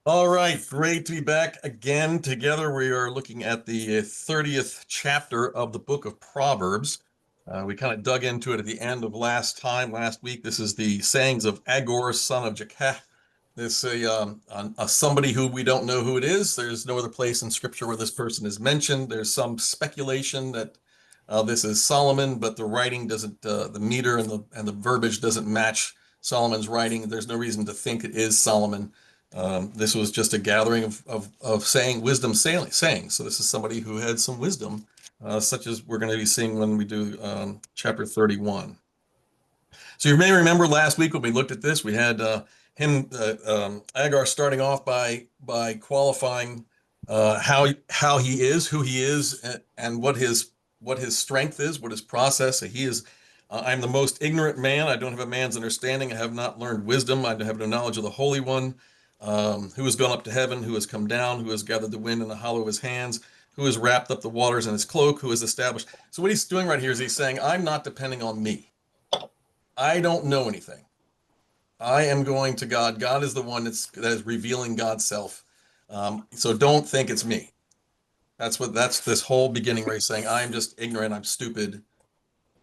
All right, great to be back again together. We are looking at the 30th chapter of the book of Proverbs. We kind of dug into it at the end of last week. This is the sayings of Agor, son of Jakeh. This a somebody who we don't know who it is. There's no other place in Scripture where this person is mentioned. There's some speculation that this is Solomon, but the writing doesn't, the meter and the verbiage doesn't match Solomon's writing. There's no reason to think it is Solomon. This was just a gathering of saying wisdom saying. So this is somebody who had some wisdom, such as we're going to be seeing when we do chapter 31. So you may remember last week when we looked at this, we had Agar starting off by qualifying how he is, who he is, and what his strength is, what his process. He is. I'm the most ignorant man. I don't have a man's understanding. I have not learned wisdom. I have no knowledge of the Holy One, who has gone up to heaven, who has come down, who has gathered the wind in the hollow of his hands, who has wrapped up the waters in his cloak, who has established. So what he's doing right here is he's saying, I'm not depending on me. I don't know anything. I am going to God. God is the one that is revealing God's self. So don't think it's me. That's this whole beginning where he's saying, I'm just ignorant. I'm stupid.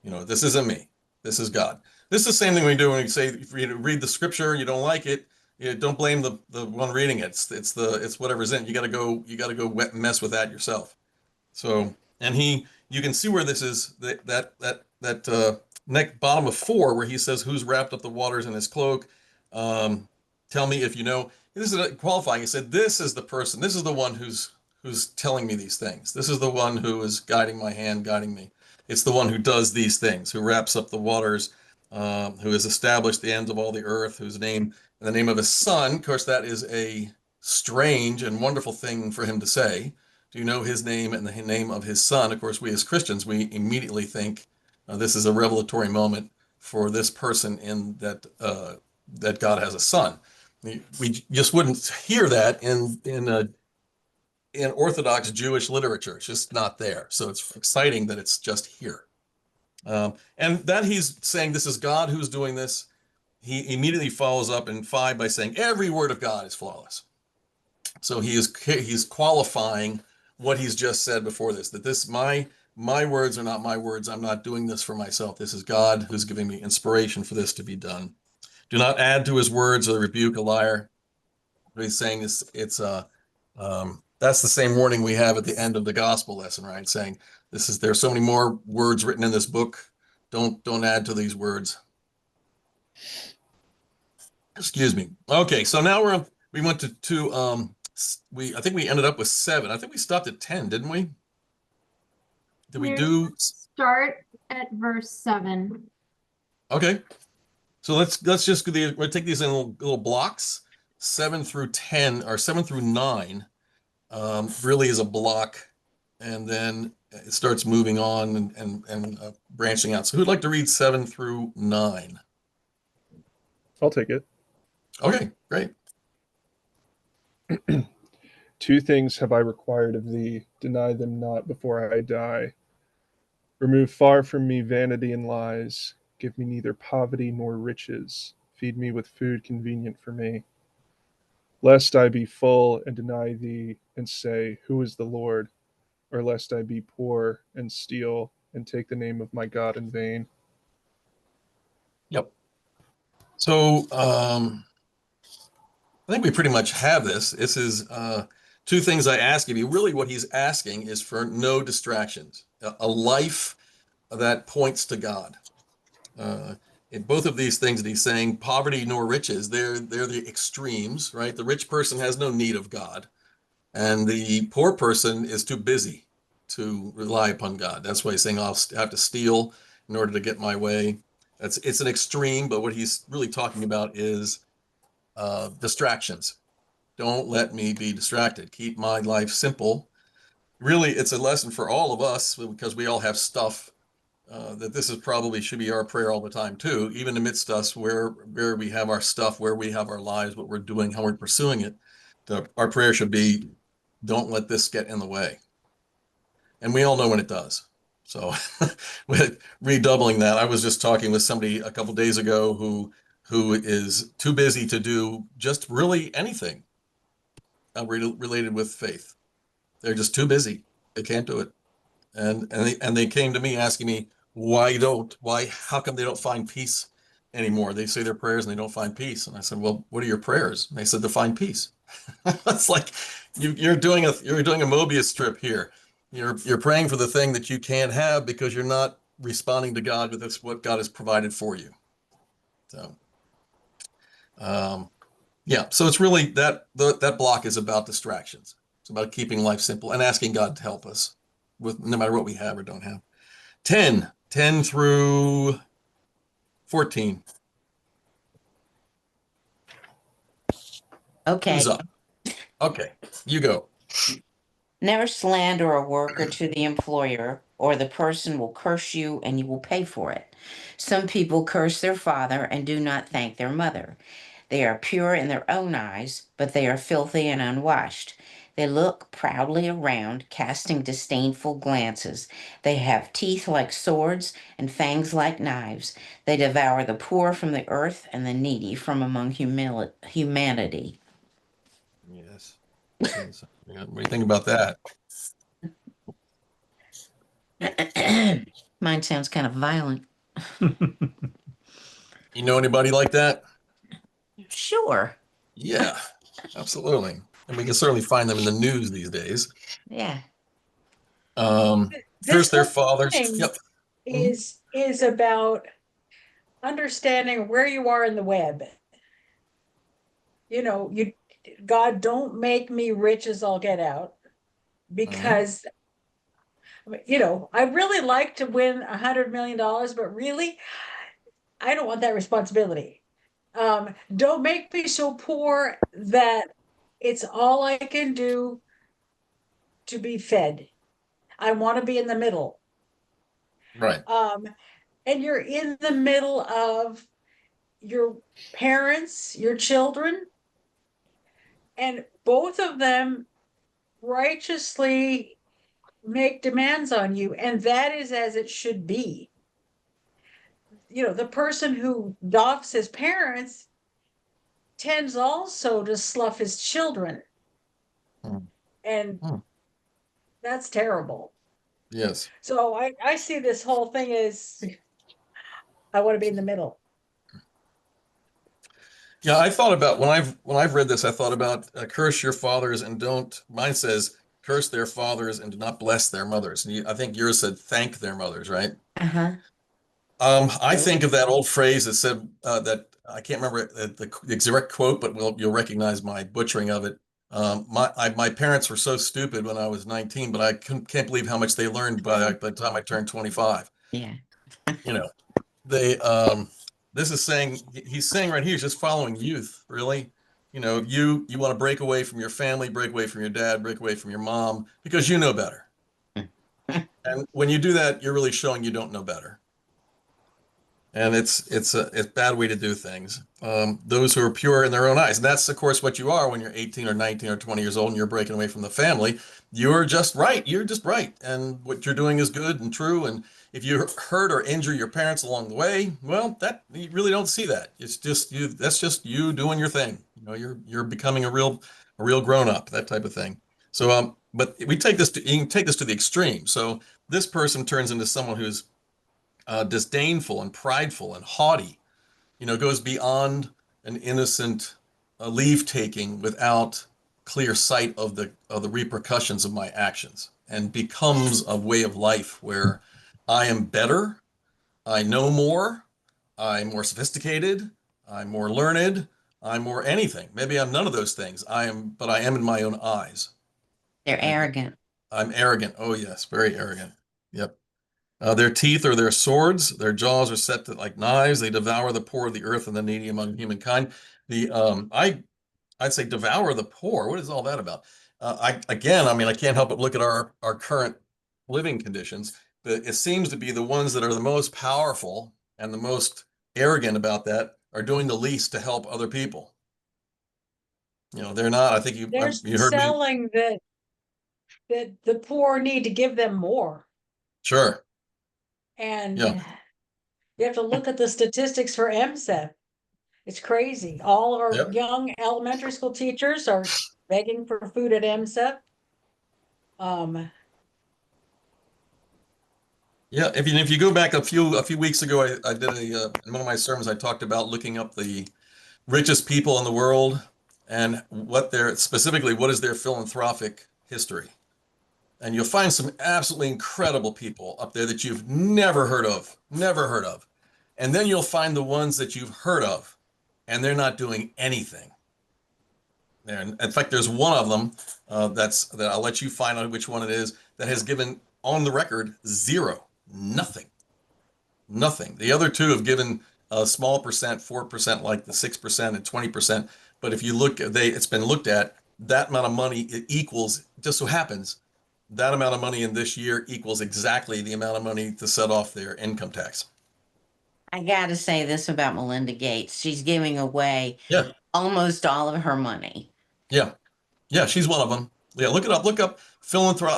This isn't me. This is God. This is the same thing we do when we say, if you read the scripture and you don't like it, don't blame the one reading it. It's whatever's in it. You got to go mess with that yourself. So, and you can see where this is that neck bottom of 4, where he says, "Who's wrapped up the waters in his cloak? Tell me if you know." This is qualifying. He said, "This is the person. This is the one who's telling me these things. This is the one who is guiding my hand, guiding me. It's the one who does these things, who wraps up the waters, who has established the ends of all the earth, whose name, and the name of his son." Of course, that is a strange and wonderful thing for him to say. Do you know his name and the name of his son? Of course, we as Christians, we immediately think this is a revelatory moment for this person in that God has a son. We just wouldn't hear that in Orthodox Jewish literature. It's just not there. So it's exciting that it's just here. And that he's saying this is God who's doing this. He immediately follows up in 5 by saying every word of God is flawless. So he's qualifying what he's just said before this, that my words are not my words. I'm not doing this for myself. This is God who's giving me inspiration for this to be done. Do not add to his words or rebuke a liar. What he's saying is that's the same warning we have at the end of the gospel lesson, right? Saying there's so many more words written in this book. Don't add to these words. Excuse me. Okay, so now we went to I think we ended up with 7. I think we stopped at 10, didn't we? Did we We're do? start at verse 7. Okay. So let's just we'll take these in little blocks. 7 through 10 or 7 through 9 really is a block, and then it starts moving on and branching out. So who'd like to read 7 through 9? I'll take it. Okay, great. 2 things have I required of thee, deny them not before I die. Remove far from me vanity and lies. Give me neither poverty nor riches. Feed me with food convenient for me. Lest I be full and deny thee and say, Who is the Lord? Or lest I be poor and steal and take the name of my God in vain. Yep. So I think we pretty much have this. This is 2 things I ask of you. Really, what he's asking is for no distractions, a life that points to God. In both of these things that he's saying, poverty nor riches, they're the extremes, right? The rich person has no need of God, and the poor person is too busy to rely upon God. That's why he's saying I'll have to steal in order to get my way. It's an extreme, but what he's really talking about is distractions. Don't let me be distracted. Keep my life simple. Really, it's a lesson for all of us because we all have stuff. That this is probably should be our prayer all the time too, even amidst us where we have our stuff, where we have our lives, what we're doing, how we're pursuing it. Our prayer should be, don't let this get in the way. And we all know when it does. So with redoubling that, I was just talking with somebody a couple days ago who is too busy to do just really anything. related with faith. They're just too busy. They can't do it. And they came to me asking me how come they don't find peace anymore? They say their prayers and they don't find peace. And I said, well, what are your prayers? And they said to find peace. It's like you're doing a Mobius strip here. You're praying for the thing that you can't have because you're not responding to God with this, what God has provided for you. So, yeah. So it's really that block is about distractions. It's about keeping life simple and asking God to help us with no matter what we have or don't have. 10 through 14. Okay. Who's up? Okay, you go. Never slander a worker to the employer, or the person will curse you and you will pay for it. Some people curse their father and do not thank their mother. They are pure in their own eyes, but they are filthy and unwashed. They look proudly around, casting disdainful glances. They have teeth like swords and fangs like knives. They devour the poor from the earth and the needy from among humanity. Yes. Yes. What do you think about that? Mine sounds kind of violent. You know anybody like that? Sure. Yeah, absolutely. And we can certainly find them in the news these days. Yeah. First, their whole fathers. thing Yep. is about understanding where you are in the web. God, don't make me rich as all get out, because I really like to win $100 million, but really, I don't want that responsibility. Don't make me so poor that it's all I can do to be fed. I want to be in the middle. Right. And you're in the middle of your parents, your children, and both of them righteously make demands on you, and that is as it should be. The person who doffs his parents tends also to slough his children. And that's terrible. Yes. So I see this whole thing as I want to be in the middle. Yeah, I thought about when I've read this, I thought about curse your fathers and don't. Mine says curse their fathers and do not bless their mothers. And I think yours said thank their mothers, right? Uh-huh. I think of that old phrase that said that I can't remember the exact quote, but you'll recognize my butchering of it. My parents were so stupid when I was 19, but I can't believe how much they learned by the time I turned 25. Yeah. They this is saying he's saying right here, he's just following youth, really. You want to break away from your family, break away from your dad, break away from your mom because you know better. And when you do that, you're really showing you don't know better. And it's a bad way to do things. Those who are pure in their own eyes, and that's of course what you are when you're 18 or 19 or 20 years old and you're breaking away from the family. You're just right. You're just right, and what you're doing is good and true. And if you hurt or injure your parents along the way, well, that you really don't see that. It's just you. That's just you doing your thing. You're becoming a real grown up. That type of thing. So but you can take this to the extreme. So this person turns into someone who's disdainful and prideful and haughty, goes beyond an innocent leave taking without clear sight of the repercussions of my actions, and becomes a way of life where I am better, I know more, I'm more sophisticated, I'm more learned, I'm more anything. Maybe I'm none of those things. But I am in my own eyes. They're arrogant. I'm arrogant. Oh yes, very arrogant. Yep. Their teeth are their swords. Their jaws are set like knives. They devour the poor of the earth and the needy among humankind. I'd say devour the poor. What is all that about? I can't help but look at our current living conditions. But it seems to be the ones that are the most powerful and the most arrogant about that are doing the least to help other people. They're not. I think They're you heard me. selling that the poor need to give them more. Sure. And Yeah. you have to look at the statistics for MSEP. It's crazy. All of our Yep. young elementary school teachers are begging for food at EMSA. Yeah, if you go back a few weeks ago, I did in one of my sermons, I talked about looking up the richest people in the world and what what is their philanthropic history. And you'll find some absolutely incredible people up there that you've never heard of, never heard of. And then you'll find the ones that you've heard of, and they're not doing anything. And in fact, there's one of them that I'll let you find out which one it is that has given on the record zero, nothing, nothing. The other two have given a small percent, 4%, like the 6% and 20%. But if you look, it's been looked at, that amount of money, it equals, just so happens, that amount of money in this year equals exactly the amount of money to set off their income tax. I got to say this about Melinda Gates. She's giving away Yeah, almost all of her money. yeah, yeah. She's one of them. Yeah, look it up. Look up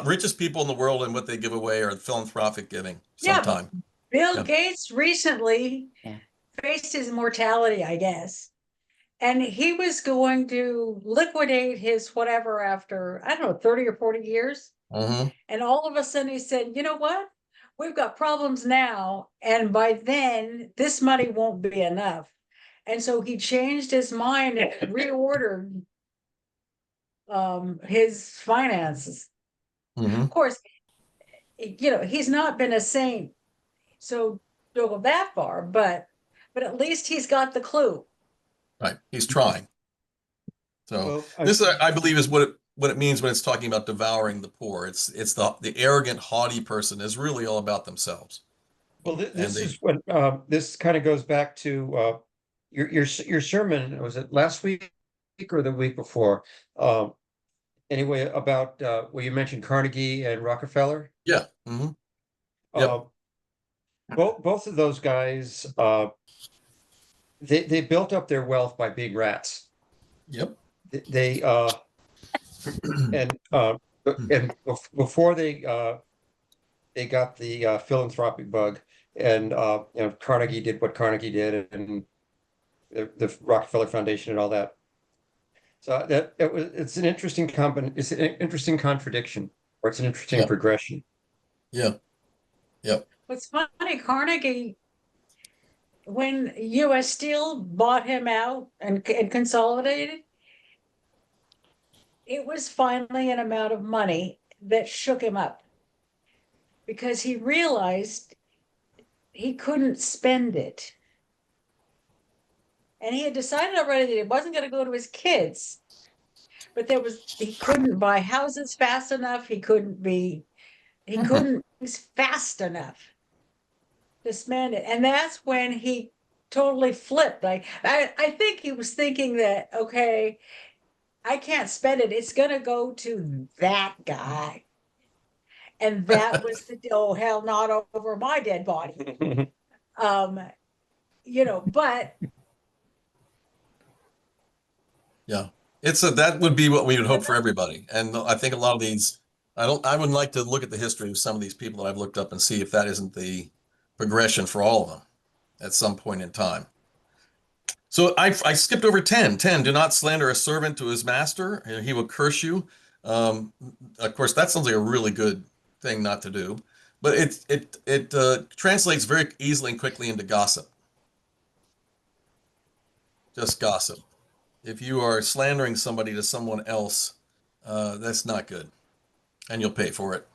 richest people in the world and what they give away or philanthropic giving sometime. Bill Yeah. Gates recently faced his mortality, I guess. And he was going to liquidate his whatever after, I don't know, 30 or 40 years. Mm-hmm. And all of a sudden he said, you know what? We've got problems now. And by then, this money won't be enough. And so he changed his mind and reordered his finances. Mm-hmm. Of course, he's not been a saint, so don't go that far, but at least he's got the clue. Right. He's trying. So Well, this, I believe, is what it means when it's talking about devouring the poor. It's the arrogant, haughty person is really all about themselves. Well, this is what this kind of goes back to your sermon. Was it last week or the week before? Anyway, about where you mentioned Carnegie and Rockefeller. Yeah. Mm-hmm. Yep. Both of those guys, they built up their wealth by being rats. Yep. They and before they got the philanthropic bug, and Carnegie did what Carnegie did, and the Rockefeller Foundation and all that. So it's an interesting it's an interesting contradiction, or it's an interesting progression. Yeah. Yep. What's funny, Carnegie, when U.S. Steel bought him out and consolidated, it was finally an amount of money that shook him up, because he realized he couldn't spend it. And he had decided already that it wasn't going to go to his kids, but he couldn't buy houses fast enough. He couldn't fast enough to spend it. And that's when he totally flipped. Like, I think he was thinking that, okay, I can't spend it. It's going to go to that guy. And that was oh, hell, not over my dead body. But yeah, that would be what we would hope for everybody. And I think a lot of these, I would like to look at the history of some of these people that I've looked up and see if that isn't the progression for all of them at some point in time. So I skipped over 10. 10, do not slander a servant to his master. He will curse you. Of course, that sounds like a really good thing not to do, but it translates very easily and quickly into gossip. Just gossip. If you are slandering somebody to someone else, that's not good, and you'll pay for it.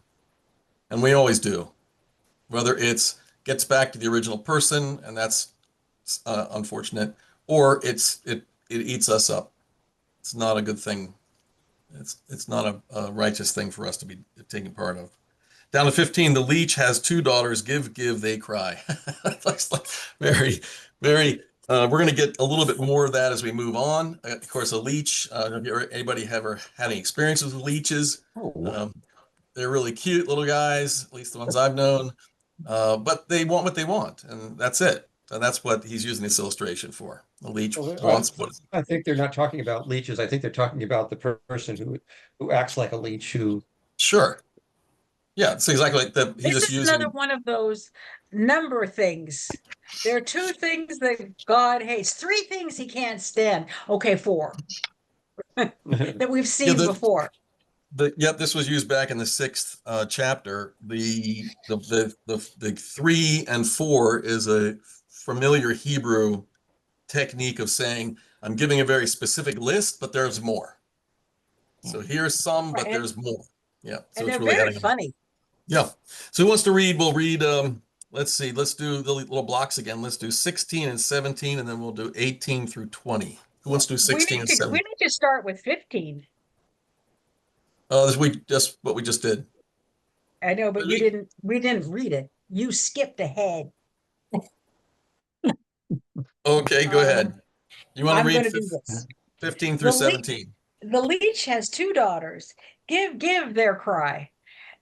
And we always do, whether it's gets back to the original person, and that's unfortunate, or it eats us up. It's not a good thing. It's not a righteous thing for us to be taking part of. Down to 15, the leech has two daughters. Give, they cry. That's like very, very. We're going to get a little bit more of that as we move on. Of course, a leech. Anybody ever had any experiences with leeches? They're really cute little guys, at least the ones I've known. But they want what they want, and that's it. And that's what he's using this illustration for. The leech wants what. I think they're not talking about leeches. I think they're talking about the person who acts like a leech. Sure. Yeah, it's exactly like that. this is another one of those number things. There are two things that God hates, three things he can't stand. Okay, four. that we've seen the- before. Yep, this was used back in the 6th chapter. The 3 and 4 is a familiar Hebrew technique of saying, I'm giving a very specific list, but there's more. So here's some, but Right. there's more. Yeah. So And it's they're really very adding. funny. Yeah. So who wants to read? We'll read, let's see, let's do the little blocks again. Let's do 16 and 17, and then we'll do 18 through 20. Who wants to do 16 and We 17? need to start with 15. Oh, what we just did. I know, but Really? we didn't read it. You skipped ahead. Okay, go ahead. You want to I'm read going to do this. 15 through The le- 17? The leech has 2 daughters. Give their cry.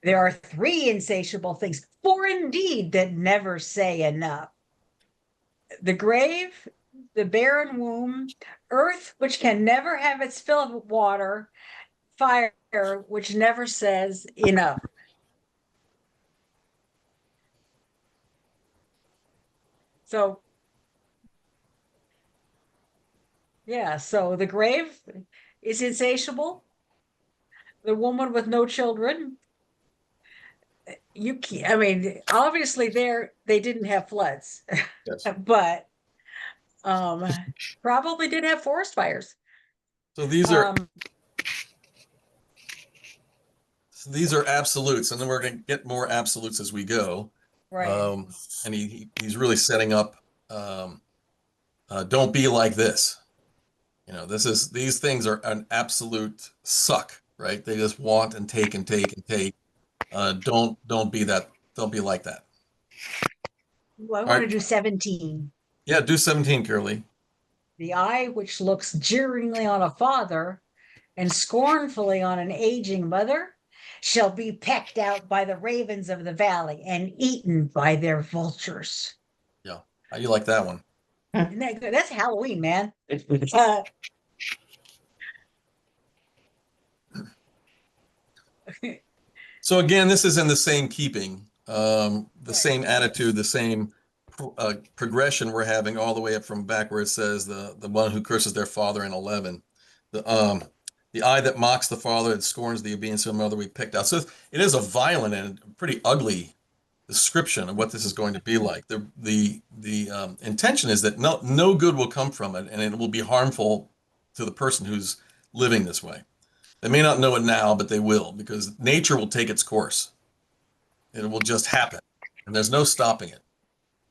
There are 3 insatiable things, 4 indeed, that never say enough. The grave, the barren womb, earth, which can never have its fill of water, fire, which never says enough. So, yeah, so the grave is insatiable. The woman with no children, you can't, I mean, obviously they didn't have floods, Yes. but probably did have forest fires. So these are absolutes, and then we're going to get more absolutes as we go. Right. And he's really setting up. Don't be like this. You know, these things are an absolute suck, right? They just want and take and take and take. Don't be that. Don't be like that. Well, I All want to right. do 17. Yeah, do 17, Curly. The eye which looks jeeringly on a father and scornfully on an aging mother shall be pecked out by the ravens of the valley and eaten by their vultures. Yeah. How you like that one? Isn't that good? That's Halloween, man. Uh, So again, this is in the same keeping, the same attitude, the same progression we're having all the way up from back where it says the one who curses their father in 11. The eye that mocks the father and scorns the obedience of the mother we picked out. So it is a violent and pretty ugly description of what this is going to be like. The intention is that no good will come from it, and it will be harmful to the person who's living this way. They may not know it now, but they will, because nature will take its course. It will just happen, and there's no stopping it.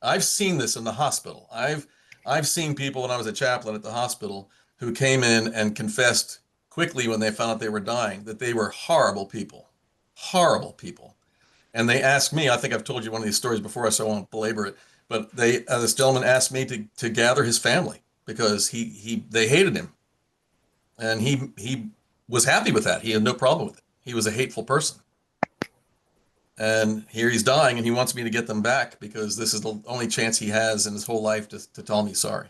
I've seen this in the hospital. I've seen people when I was a chaplain at the hospital who came in and confessed quickly when they found out they were dying that they were horrible people, and they asked me. I think I've told you one of these stories before, so I won't belabor it. But this gentleman asked me to gather his family because they hated him, and he was happy with that. He had no problem with it. He was a hateful person. And here he's dying, and he wants me to get them back because this is the only chance he has in his whole life to tell me sorry.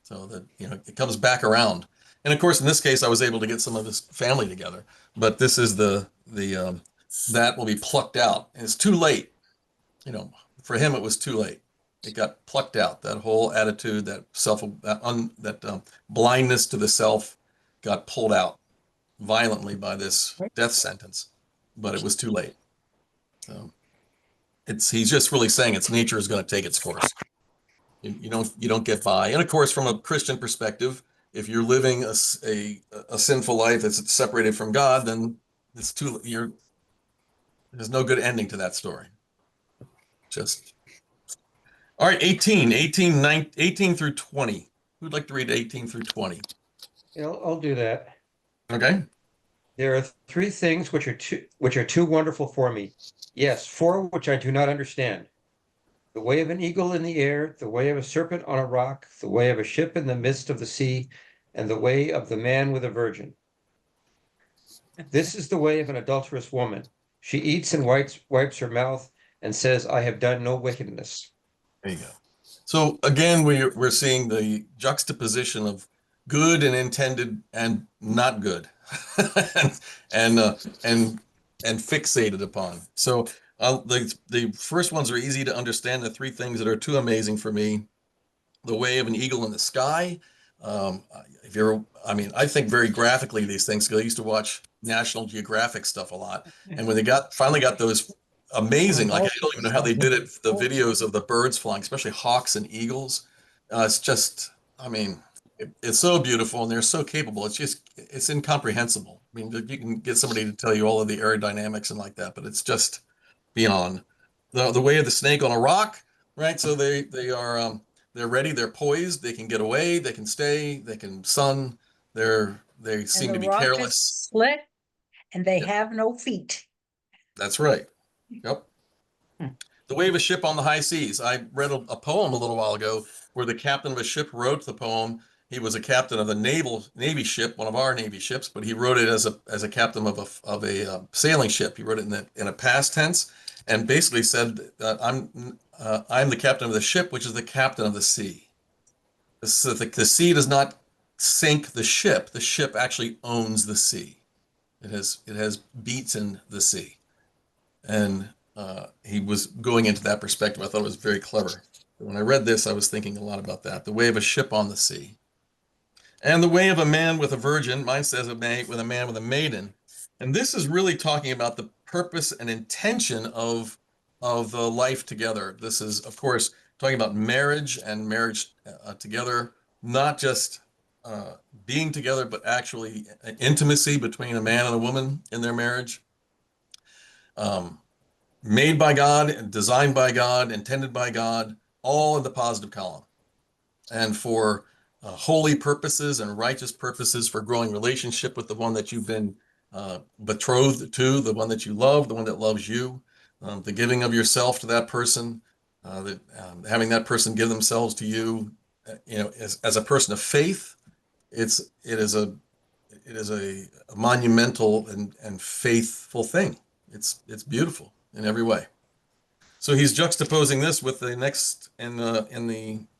So that, it comes back around. And of course, in this case, I was able to get some of his family together. But this is that will be plucked out. And it's too late. For him, it was too late. It got plucked out. That whole attitude, that blindness to the self, got pulled out violently by this death sentence, but it was too late. So he's just really saying nature is going to take its course. You don't get by. And of course, from a Christian perspective, if you're living a sinful life that's separated from God, then there's no good ending to that story. All right, 18 through 20. Who'd like to read 18 through 20? I'll do that. Okay. There are 3 things which are too wonderful for me. Yes, 4 which I do not understand. The way of an eagle in the air, the way of a serpent on a rock, the way of a ship in the midst of the sea, and the way of the man with a virgin. This is the way of an adulterous woman. She eats and wipes her mouth and says, I have done no wickedness. There you go. So again, we're seeing the juxtaposition of good and intended and not good, and fixated upon. So the first ones are easy to understand. The 3 things that are too amazing for me: the way of an eagle in the sky, If you're, I mean, I think very graphically these things, because I used to watch National Geographic stuff a lot. And when they finally got those amazing, like I don't even know how they did it, the videos of the birds flying, especially hawks and eagles. It's just, I mean, it's so beautiful and they're so capable. It's incomprehensible. I mean, you can get somebody to tell you all of the aerodynamics and like that, but it's just beyond. The way of the snake on a rock, right? So they are they're ready, they're poised, they can get away, they can stay, they can sun. They And seem the to be rock is careless. slit and they Yep. have no feet. That's right. Yep. Hmm. The Way of a Ship on the High Seas. I read a poem a little while ago where the captain of a ship wrote the poem. He was a captain of a Navy ship, one of our Navy ships, but he wrote it as a captain of a sailing ship. He wrote it in a past tense, and basically said that I'm the captain of the ship, which is the captain of the sea. So the sea does not sink the ship. The ship actually owns the sea. It has beats in the sea, and he was going into that perspective. I thought it was very clever. When I read this, I was thinking a lot about that. The way of a ship on the sea. And the way of a man with a virgin, mine says a man with a maiden. And this is really talking about the purpose and intention of the life together. This is, of course, talking about marriage and marriage together, not just being together, but actually intimacy between a man and a woman in their marriage. Made by God, designed by God, intended by God, all in the positive column. And for holy purposes and righteous purposes, for growing relationship with the one that you've been betrothed to, the one that you love, the one that loves you, the giving of yourself to that person, having that person give themselves to you, as a person of faith. It is a monumental and faithful thing. It's beautiful in every way. So he's juxtaposing this with the next in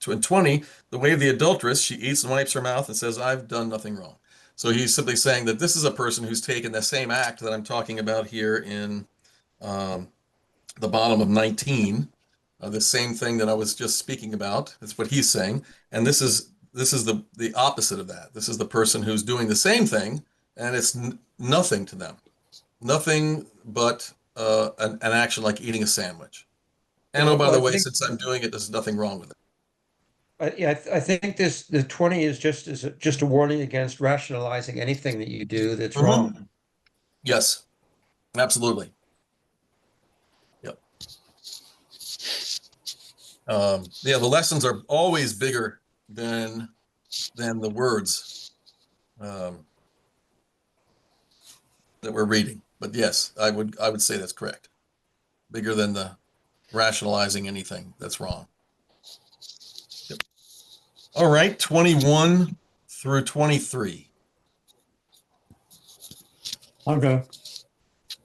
20, the way of the adulteress, she eats and wipes her mouth and says, I've done nothing wrong. So he's simply saying that this is a person who's taken the same act that I'm talking about here in the bottom of 19, the same thing that I was just speaking about. That's what he's saying. And this is the opposite of that. This is the person who's doing the same thing, and it's nothing to them. Nothing but an action like eating a sandwich. And oh, by the way, since I'm doing it, there's nothing wrong with it. Yeah, I think the 20 is just a warning against rationalizing anything that you do that's wrong. Yes, absolutely. Yep. Yeah, the lessons are always bigger than the words that we're reading. But yes, I would say that's correct. Bigger than the rationalizing anything that's wrong. Yep. All right, 21 through 23. Okay.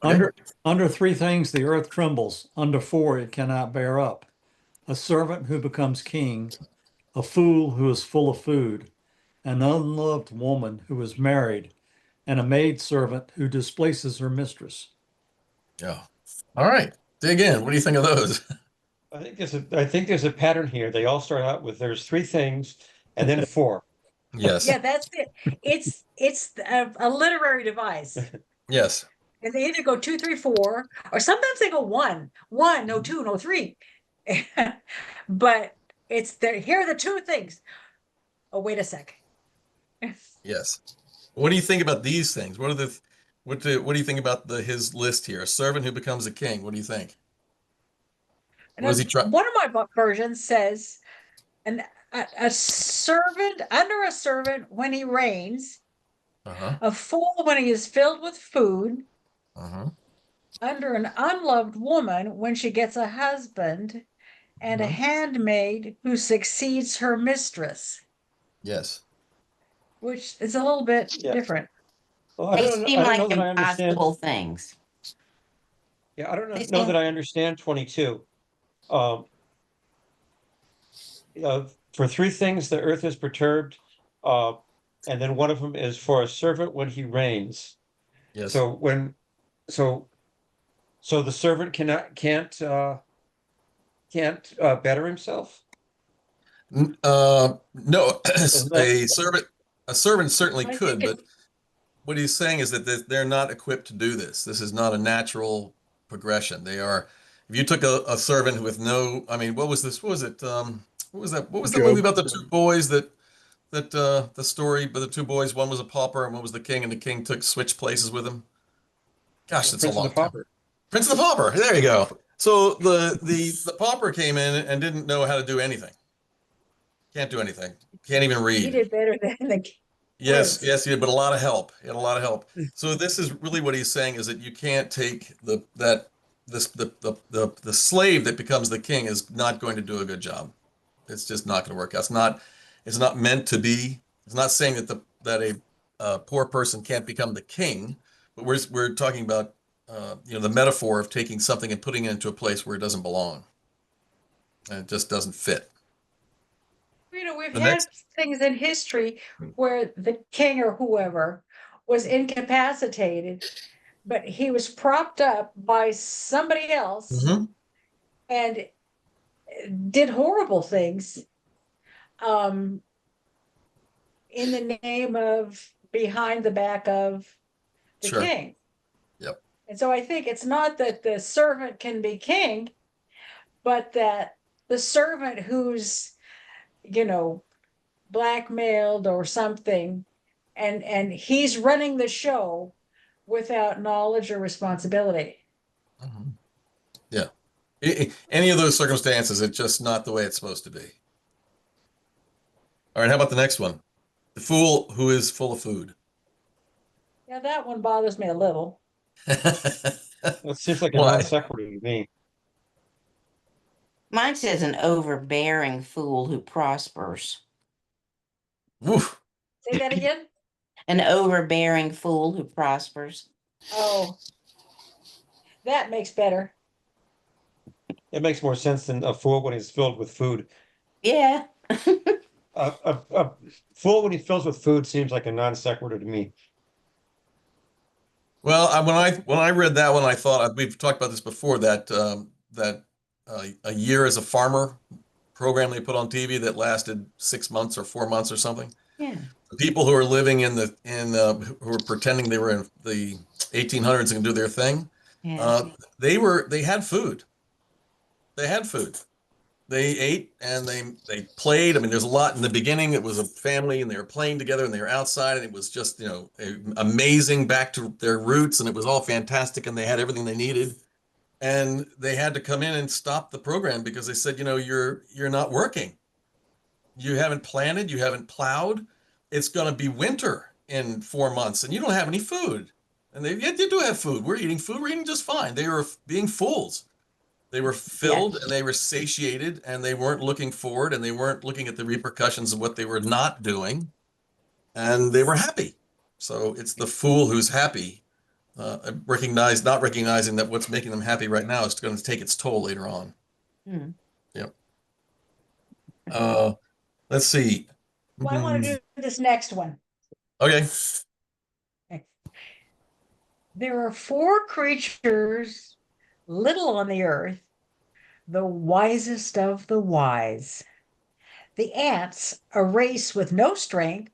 Under three things the earth trembles, under four it cannot bear up. A servant who becomes king, a fool who is full of food, an unloved woman who is married, and a maidservant who displaces her mistress. Yeah. All right. Dig in. What do you think of those? I think there's a pattern here. They all start out with there's three things and then four. Yes. Yeah, that's it. It's a literary device. Yes. And they either go 2, 3, 4, or sometimes they go 1, no 2, no 3. But it's there. Here are the two things. Oh, wait a sec. Yes. What do you think about these things? What do you think about his list here? A servant who becomes a king. What do you think? What does he try? One of my book versions says, a servant under a servant when he reigns, a fool when he is filled with food, under an unloved woman when she gets a husband, and a handmaid who succeeds her mistress. Yes. Which is a little bit different. Well, They seem like impossible things. Yeah, I don't know that I understand 22. For three things, the earth is perturbed, and then one of them is for a servant when he reigns. Yes. So the servant can't better himself. No, Isn't that- a servant certainly I could, think but what he's saying is that they're not equipped to do this. This is not a natural progression. They are, if you took a servant with no, I mean, what was this? What was it? What was that? What was the movie Job. about the two boys that the story, but the two boys, one was a pauper and one was the king, and the king took switch places with him. Gosh, it's a Prince of the long time. Pauper. Prince of the Pauper. There you go. So the pauper came in and didn't know how to do anything. Can't do anything. Can't even He read. did better than the Yes, prince. yes, he did, but a lot of help. He had a lot of help. So this is really what he's saying is that you can't take the slave that becomes the king is not going to do a good job. It's just not going to work out. It's not meant to be. It's not saying that a poor person can't become the king, but we're talking about the metaphor of taking something and putting it into a place where it doesn't belong, and it just doesn't fit. We've The had next, things in history where the king or whoever was incapacitated, but he was propped up by somebody else Mhm. and did horrible things um, in the name of behind the back of the Sure. king. Yep. And so I think it's not that the servant can be king, but that the servant who's, blackmailed or something, and he's running the show without knowledge or responsibility. Mhm. Yeah. Any of those circumstances, it's just not the way it's supposed to be. All right, how about the next one? The fool who is full of food. Yeah, that one bothers me a little. That seems like a Why? non sequitur to me. Mine says an overbearing fool who prospers. Woof. Say that again? An overbearing fool who prospers. Oh, that makes better. It makes more sense than a fool when he's filled with food. Yeah. A fool when he fills with food seems like a non sequitur to me. Well, when I read that one, I thought we've talked about this before that a year as a farmer program they put on TV that lasted 6 months or 4 months or something. Yeah. The people who are living who were pretending they were in the 1800s and can do their thing, Yeah. they had food. They had food. They ate and they played. I mean, there's a lot in the beginning. It was a family and they were playing together and they were outside and it was just, amazing back to their roots and it was all fantastic and they had everything they needed. And they had to come in and stop the program because they said, you're not working. You haven't planted, you haven't plowed. It's going to be winter in 4 months and you don't have any food. And they do have food. We're eating food. We're eating just fine. They were being fools. They were filled and they were satiated and they weren't looking forward and they weren't looking at the repercussions of what they were not doing and they were happy. So it's the fool who's happy, not recognizing that what's making them happy right now is going to take its toll later on. Hmm. Yep. Let's see. Well, I want to do this next one. Okay. There are four creatures little on the earth, the wisest of the wise. The ants, a race with no strength,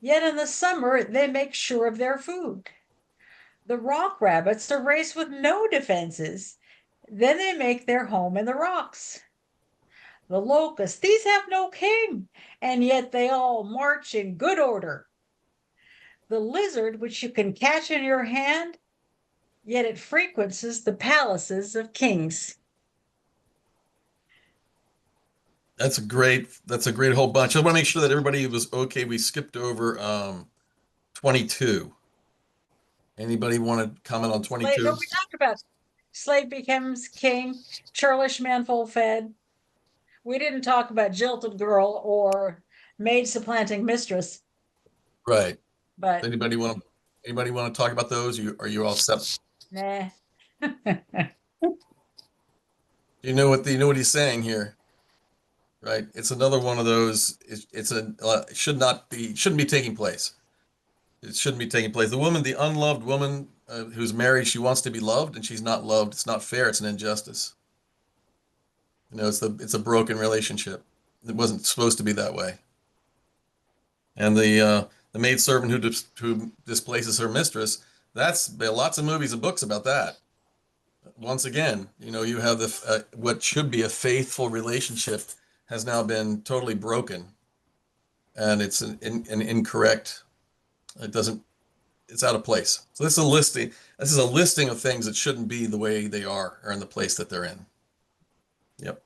yet in the summer they make sure of their food. The rock rabbits, a race with no defenses, then they make their home in the rocks. The locusts, these have no king, and yet they all march in good order. The lizard, which you can catch in your hand, yet it frequents the palaces of kings. That's a great whole bunch. I want to make sure that everybody was okay. We skipped over 22. Anybody want to comment on Slave, 22? no, we talked about slave becomes king, churlish man full fed. We didn't talk about jilted girl or maid supplanting mistress, Right. but Anybody want to talk about those? Are you all set? nah. You know what he's saying here, right? It's another one of those. It shouldn't be taking place. It shouldn't be taking place. The unloved woman who's married, she wants to be loved and she's not loved. It's not fair. It's an injustice. It's a broken relationship. It wasn't supposed to be that way. And the maidservant who displaces her mistress, there are lots of movies and books about that. Once again, you have what should be a faithful relationship has now been totally broken, and it's an incorrect. It's out of place. So this is a listing. This is a listing of things that shouldn't be the way they are or in the place that they're in. Yep.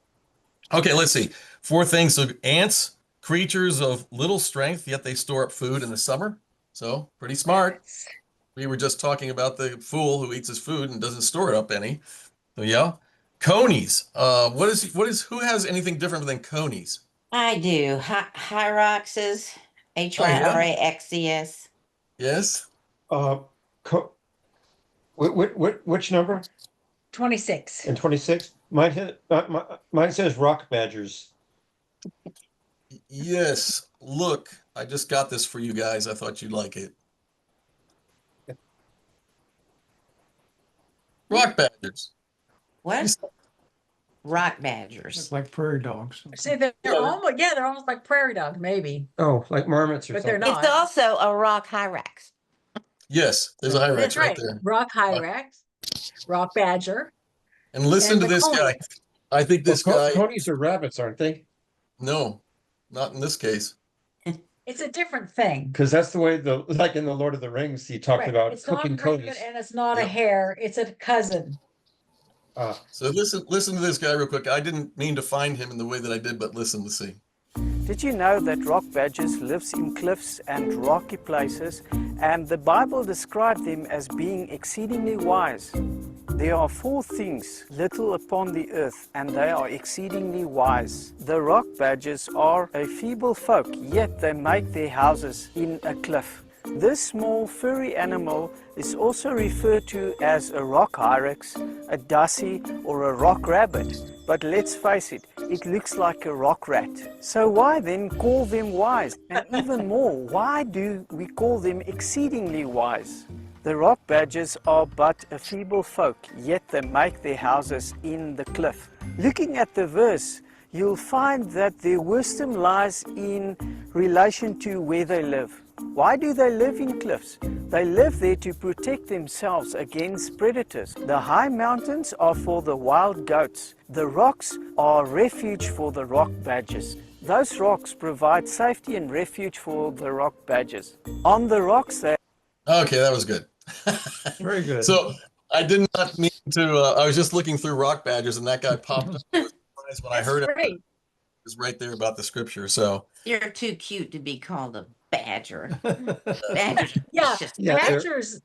Okay, let's see. 4 things. So ants, creatures of little strength, yet they store up food in the summer. So pretty smart. We were just talking about the fool who eats his food and doesn't store it up any. So yeah. Conies. Who has anything different than conies? I do. Hyraxes, Hyraxes. Yes. Which number? 26. And 26? Mine says rock badgers. Yes. Look, I just got this for you guys. I thought you'd like it. Rock badgers. What? Rock badgers. Like prairie dogs. See, they're almost like prairie dogs, maybe. Oh, like marmots or But they're something. not. It's also a rock hyrax. Yes, there's a hyrax That's right right. there. Rock hyrax, rock badger. And listen And to the this coney. guy. I think this guy. Conies are rabbits, aren't they? No, not in this case. It's a different thing. Because that's the way like in the Lord of the Rings, he talked Right. about It's not cooking raven conies. and it's not a Yep. hare. It's a cousin. So listen to this guy real quick. I didn't mean to find him in the way that I did, but listen to see. Did you know that rock badgers lives in cliffs and rocky places, and the Bible described them as being exceedingly wise? There are 4 things little upon the earth, and they are exceedingly wise. The rock badgers are a feeble folk, yet they make their houses in a cliff. This small furry animal is also referred to as a rock hyrax, a dussie, or a rock rabbit. But let's face it, it looks like a rock rat. So why then call them wise? And even more, why do we call them exceedingly wise? The rock badgers are but a feeble folk, yet they make their houses in the cliff. Looking at the verse, you'll find that their wisdom lies in relation to where they live. Why do they live in cliffs? They live there to protect themselves against predators. The high mountains are for the wild goats. The rocks are refuge for the rock badgers. Those rocks provide safety and refuge for the rock badgers. On the rocks they... Okay, that was good. Very good. So I did not mean to. I was just looking through rock badgers, and that guy popped up. I was surprised when I heard it. Great. It was right there about the scripture. So You're too cute to be called a badger. Badgers. Yeah, Vicious. Yeah, they're- badgers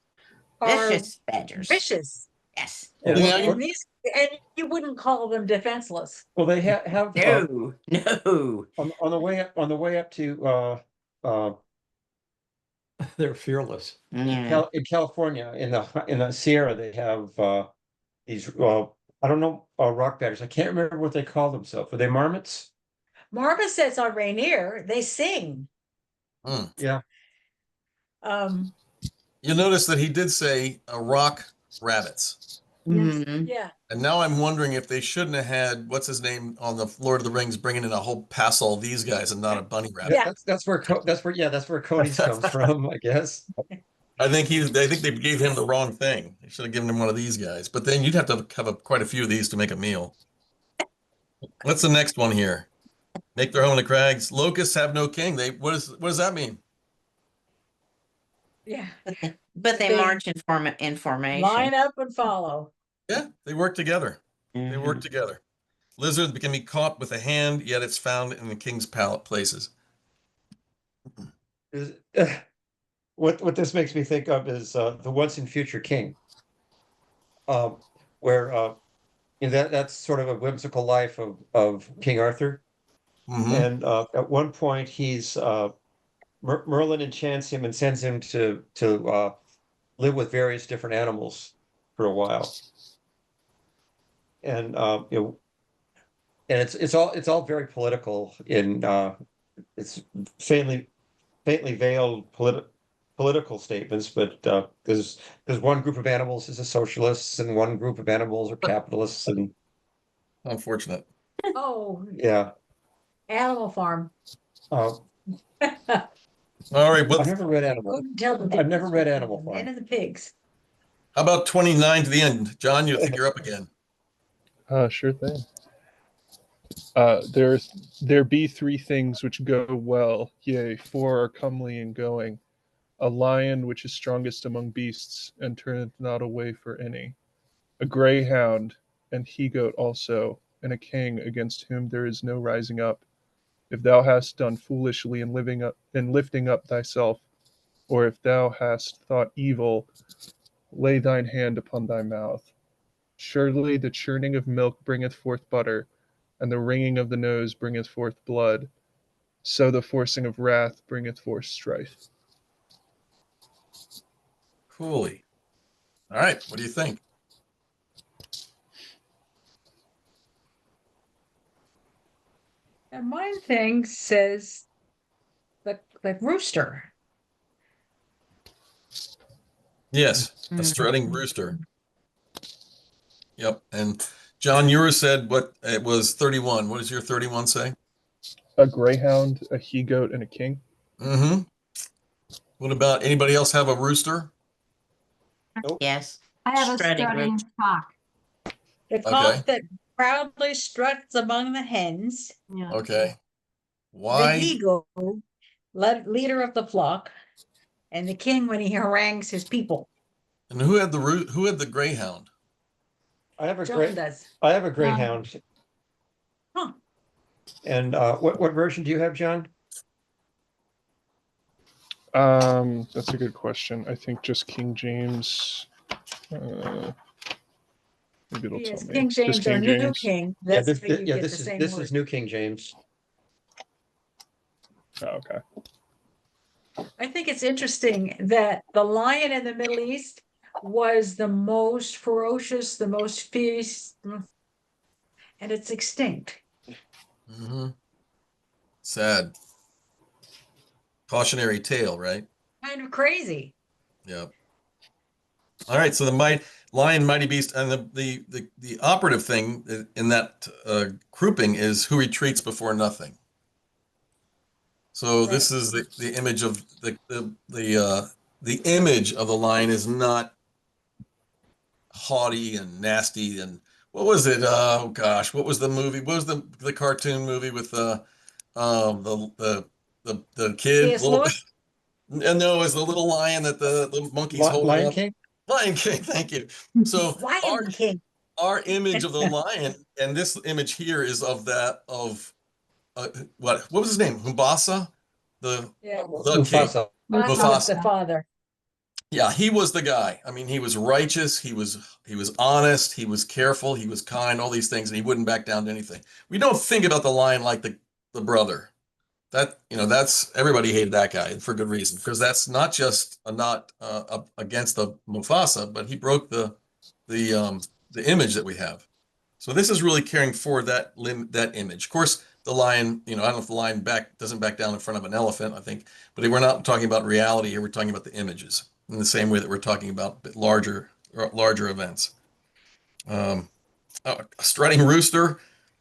are Vicious badgers. vicious. Yes. And Yeah. you wouldn't call them defenseless. Well, they have No. No. on the way up to They're fearless. Yeah. in California in the Sierra they have these I don't know rock badgers. I can't remember what they call themselves. Are they marmots? Marmosets on Rainier, they sing. Yeah. you'll notice that he did say rock rabbits. Mhm. Yeah. And now I'm wondering if they shouldn't have had what's his name on the Lord of the Rings bringing in a whole passel of these guys and not a bunny rabbit. Yeah. That's where Cody's comes from, I guess. I think they gave him the wrong thing. They should have given him one of these guys. But then you'd have to have quite a few of these to make a meal. What's the next one here? Make their home in the crags. Locusts have no king. What does that mean? Yeah. But they They march in formation. Line up and follow. Yeah, they work together. They Mhm. work together. Lizard can be caught with a hand, yet it's found in the king's palate places. What this makes me think of is the Once and Future King, where that's sort of a whimsical life of King Arthur, Mhm. and at one point he's Merlin enchants him and sends him to live with various different animals for a while, and and it's all very political in it's faintly veiled political statements, but there's one group of animals is a socialists and one group of animals are capitalists, and Unfortunate. Oh, yeah. Animal Farm. Oh, All right, well, I've never read Animal. Couldn't tell the I've never difference read between Animal the Farm. men and the pigs. how about 29 to the end? John, you think you're up again. Sure thing. There be three things which go well, yea, four are comely in going. A lion which is strongest among beasts, and turneth not away for any. A greyhound, and he-goat also, and a king against whom there is no rising up. If thou hast done foolishly in lifting up thyself, or if thou hast thought evil, lay thine hand upon thy mouth. Surely the churning of milk bringeth forth butter, and the wringing of the nose bringeth forth blood. So the forcing of wrath bringeth forth strife. Coolly. All right, what do you think? And mine thing says the rooster. Yes, a strutting rooster. Yep. And John, yours said what it was 31. What does your 31 say? A greyhound, a he-goat, and a king. Mm-hmm. What about anybody else have a rooster? Yes. I have a Strutting strutting cock. The cock that proudly struts among the hens. Yeah. Okay. The Why? he-goat, leader of the flock, and the king when he harangues his people. And who had the greyhound? I have a John does. I have a greyhound. Huh. And what version do you have, John? That's a good question. I think just King James. Maybe it'll Yes, tell me. King James, Just King our new James. king. Yeah, That's how you get the same this word. is New King James. Oh, okay. I think it's interesting that the lion in the Middle East was the most ferocious, the most fierce, and it's extinct. Mm-hmm. Sad. Cautionary tale, right? Kind of crazy. Yep. All right. So the lion, mighty beast, and the operative thing in that grouping is who retreats before nothing. So Right. this is the image of the image of the lion is not haughty and nasty. And what was it? Oh gosh, what was the movie? What was the cartoon movie with the kid? C.S. Lewis? No, it was the little lion that the monkey's holding Lion up. King? Lion King, thank you. So Lion King. our image of the lion, and this image here is of that of what was his name? Mufasa, the Yeah. king. Mufasa. Mufasa, the father. Yeah, he was the guy. I mean, he was righteous, he was honest, he was careful, he was kind, all these things, and he wouldn't back down to anything. We don't think about the lion like the brother. That, that's everybody hated that guy for good reason, because that's not just not against the Mufasa, but he broke the image that we have. So this is really carrying forward that image. Of course, the lion, I don't know if the lion doesn't back down in front of an elephant, I think, but we're not talking about reality here. We're talking about the images in the same way that we're talking about larger events. A strutting rooster.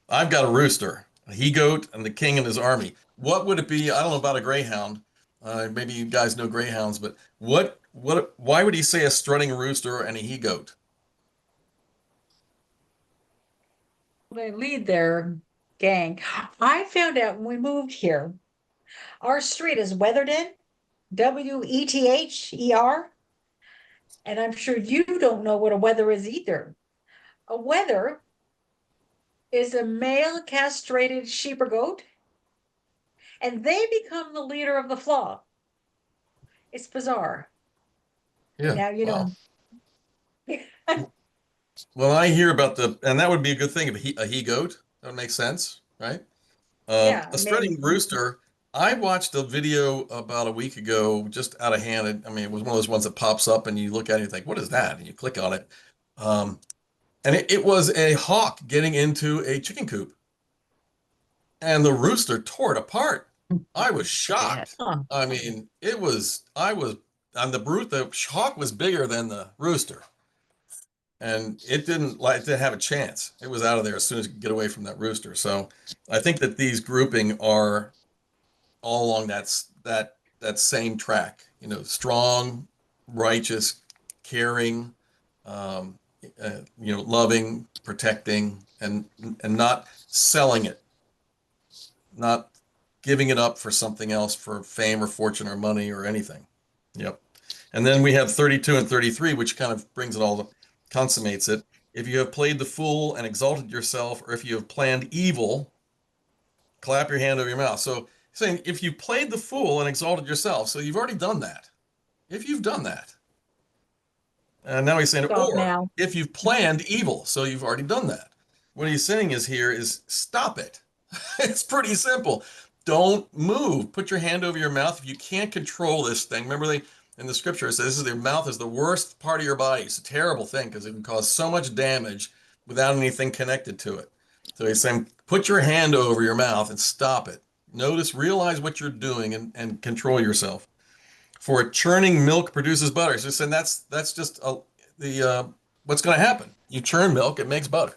I've got a rooster, a he-goat, and the king and his army. What would it be? I don't know about a greyhound. Maybe you guys know greyhounds, but why would he say a strutting rooster and a he-goat? They lead their gang. I found out when we moved here, our street is Weatherden, Wether, and I'm sure you don't know what a wether is either. A wether is a male castrated sheep or goat, and they become the leader of the flock. It's bizarre. Yeah. Now, Well, I hear about and that would be a good thing, if a he-goat. That would make sense, right? Yeah, A strutting rooster. I watched a video about a week ago, just out of hand. I mean, it was one of those ones that pops up and you look at it and you think, what is that? And you click on it. And it was a hawk getting into a chicken coop. And the rooster tore it apart. I was shocked. Huh. I mean, and the hawk was bigger than the rooster. and it didn't like to have a chance. It was out of there as soon as it could get away from that rooster. So I think that these grouping are all along that same track. Strong, righteous, caring, um, loving, protecting, and not selling it, not giving it up for something else, for fame or fortune or money or anything. Yep. And then we have 32 and 33, which kind of brings it all, consummates it. If you have played the fool and exalted yourself, or if you have planned evil, clap your hand over your mouth. So saying if you played the fool and exalted yourself, so you've already done that. If you've done that. And now he's saying, Stop or now. if you've planned evil, so you've already done that. What he's saying is stop it. It's pretty simple. Don't move. Put your hand over your mouth. If you can't control this thing, remember in the scripture it says your mouth is the worst part of your body. It's a terrible thing because it can cause so much damage without anything connected to it. So he's saying, put your hand over your mouth and stop it. Realize what you're doing and control yourself. For a churning milk produces butter. So he's saying that's just what's going to happen. You churn milk, it makes butter.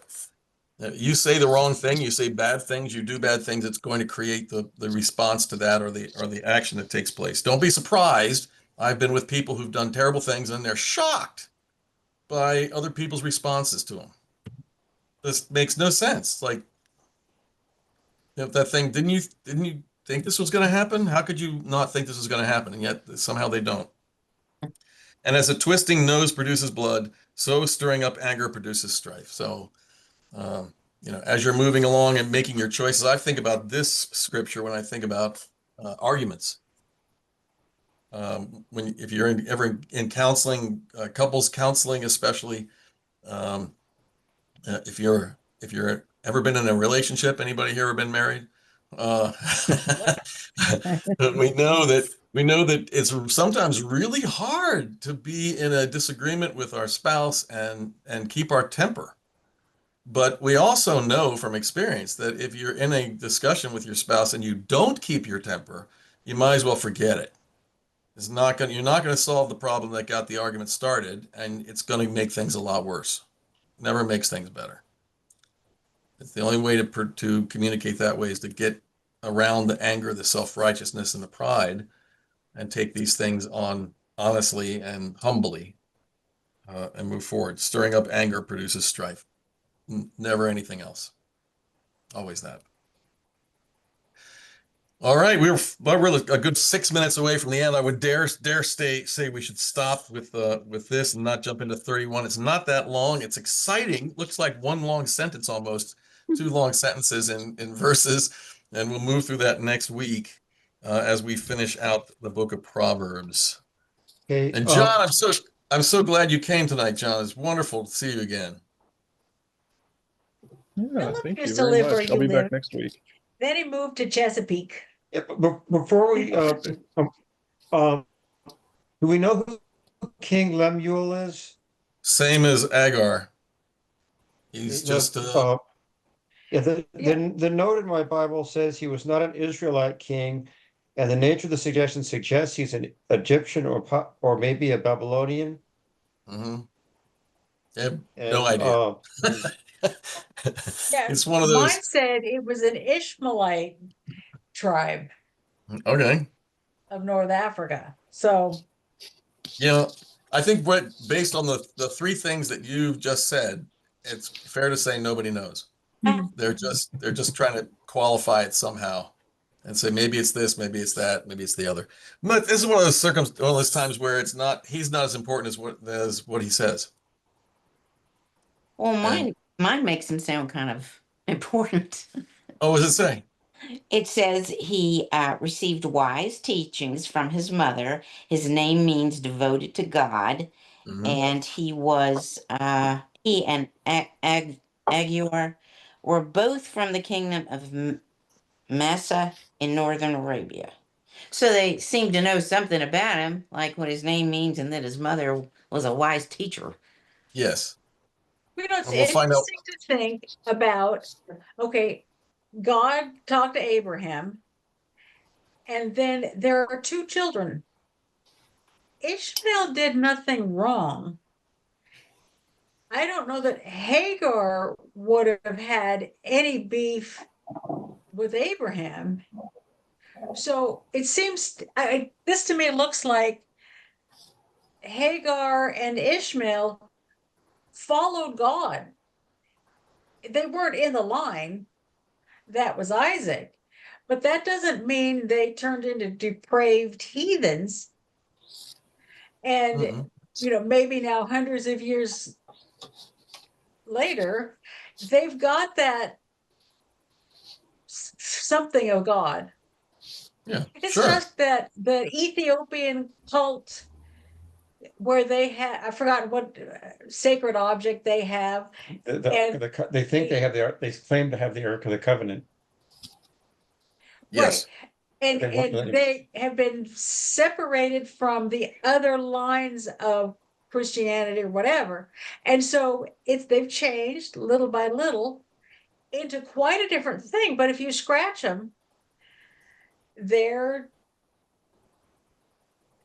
You say the wrong thing, you say bad things, you do bad things, it's going to create the response to that or the action that takes place. Don't be surprised. I've been with people who've done terrible things and they're shocked by other people's responses to them. This makes no sense. Like, that thing, didn't you think this was going to happen? How could you not think this was going to happen? And yet somehow they don't. And as a twisting nose produces blood, so stirring up anger produces strife. So, as you're moving along and making your choices, I think about this scripture when I think about arguments. If you're ever in counseling, couples counseling, especially, if you're ever been in a relationship, anybody here ever been married? We know that it's sometimes really hard to be in a disagreement with our spouse and keep our temper. But we also know from experience that if you're in a discussion with your spouse and you don't keep your temper, you might as well forget it. You're not going to solve the problem that got the argument started, and it's going to make things a lot worse. Never makes things better. It's the only way to communicate that way is to get around the anger, the self-righteousness, and the pride, and take these things on honestly and humbly, and move forward. Stirring up anger produces strife. Never anything else. Always that. All right, we're a good 6 minutes away from the end. I would dare say we should stop with this and not jump into 31. It's not that long. It's exciting. Looks like one long sentence almost, two long sentences in verses, and we'll move through that next week as we finish out the book of Proverbs. Okay. And John, I'm so glad you came tonight, John. It's wonderful to see you again. Yeah, thank you used to very live where much. I'll you be live. back next week. Then he moved to Chesapeake. Yeah, but before we, do we know who King Lemuel is? Same as Agar. He's just the note in my Bible says he was not an Israelite king, and the nature of the suggestion suggests he's an Egyptian or maybe a Babylonian. Mm-hmm. No idea. Yeah, It's one of those. Mine said it was an Ishmaelite tribe Okay. of North Africa. So, I think based on the three things that you've just said, it's fair to say nobody knows. Mhm. They're just trying to qualify it somehow and say maybe it's this, maybe it's that, maybe it's the other. But this is one of those times where he's not as important as what he says. Well, mine makes him sound kind of important. Oh, what does it say? It says he received wise teachings from his mother. His name means devoted to God. Mhm. And he and Agur were both from the kingdom of Massa in northern Arabia. So they seem to know something about him, like what his name means and that his mother was a wise teacher. Yes. it's We'll find out. interesting to think about, okay, God talked to Abraham, and then there are two children. Ishmael did nothing wrong. I don't know that Hagar would have had any beef with Abraham. So it seems, this to me looks like Hagar and Ishmael followed God. They weren't in the line. That was Isaac. But that doesn't mean they turned into depraved heathens. And, maybe now hundreds of years later, they've got that something of God. Yeah, It's sure. just that the Ethiopian cult, where they have, I forgot what sacred object they have. They think they have they claim to have the Ark of the Covenant. Yes. Right. And they have been separated from the other lines of Christianity or whatever. And so they've changed little by little into quite a different thing. But if you scratch them, they're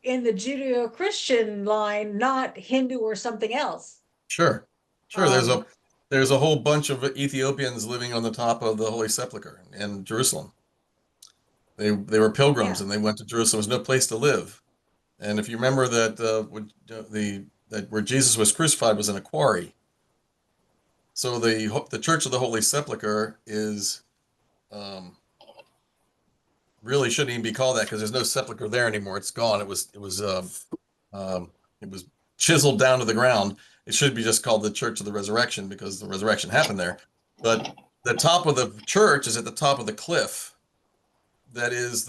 in the Judeo-Christian line, not Hindu or something else. Sure. There's a whole bunch of Ethiopians living on the top of the Holy Sepulchre in Jerusalem. They were pilgrims and they went to Jerusalem. There was no place to live. And if you remember that where Jesus was crucified was in a quarry. So the Church of the Holy Sepulchre is really shouldn't even be called that because there's no sepulchre there anymore. It's gone. It was chiseled down to the ground. It should be just called the Church of the Resurrection because the resurrection happened there. But the top of the church is at the top of the cliff. That is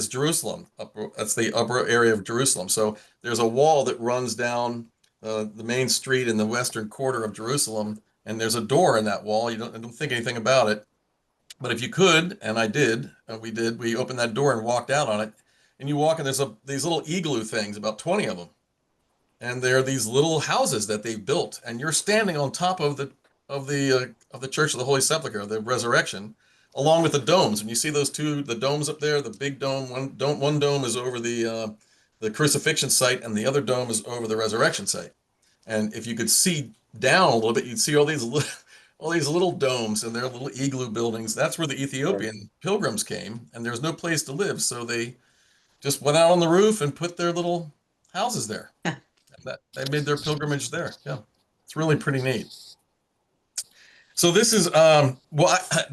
Jerusalem. That's the upper area of Jerusalem. So there's a wall that runs down the main street in the western quarter of Jerusalem, and there's a door in that wall. I don't think anything about it, but if you could, and I did, we opened that door and walked out on it, and you walk and there's these little igloo things, about 20 of them, and they're these little houses that they've built, and you're standing on top of the Church of the Holy Sepulchre, the Resurrection, along with the domes. And you see the domes up there, the big dome, one dome is over the crucifixion site and the other dome is over the resurrection site. And if you could see down a little bit, you'd see all these little domes and their little igloo buildings. That's where the Ethiopian pilgrims came, and there was no place to live. So they just went out on the roof and put their little houses there. And they made their pilgrimage there. Yeah, it's really pretty neat. So this is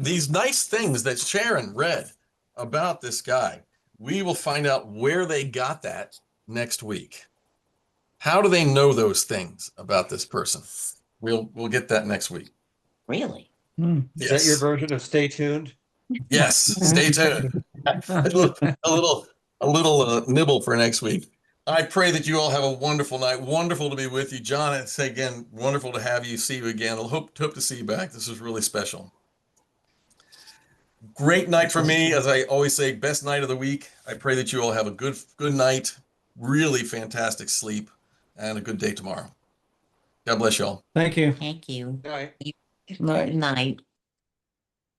these nice things that Sharon read about this guy. We will find out where they got that next week. How do they know those things about this person? We'll get that next week. Really? Is that your version of stay tuned? Yes, stay tuned. a little nibble for next week. I pray that you all have a wonderful night. Wonderful to be with you, John. And say again, wonderful to have you. See you again. I'll hope to see you back. This is really special. Great night for me. As I always say, best night of the week. I pray that you all have a good night, really fantastic sleep, and a good day tomorrow. God bless you all. Thank you. Thank you. All right. Good night.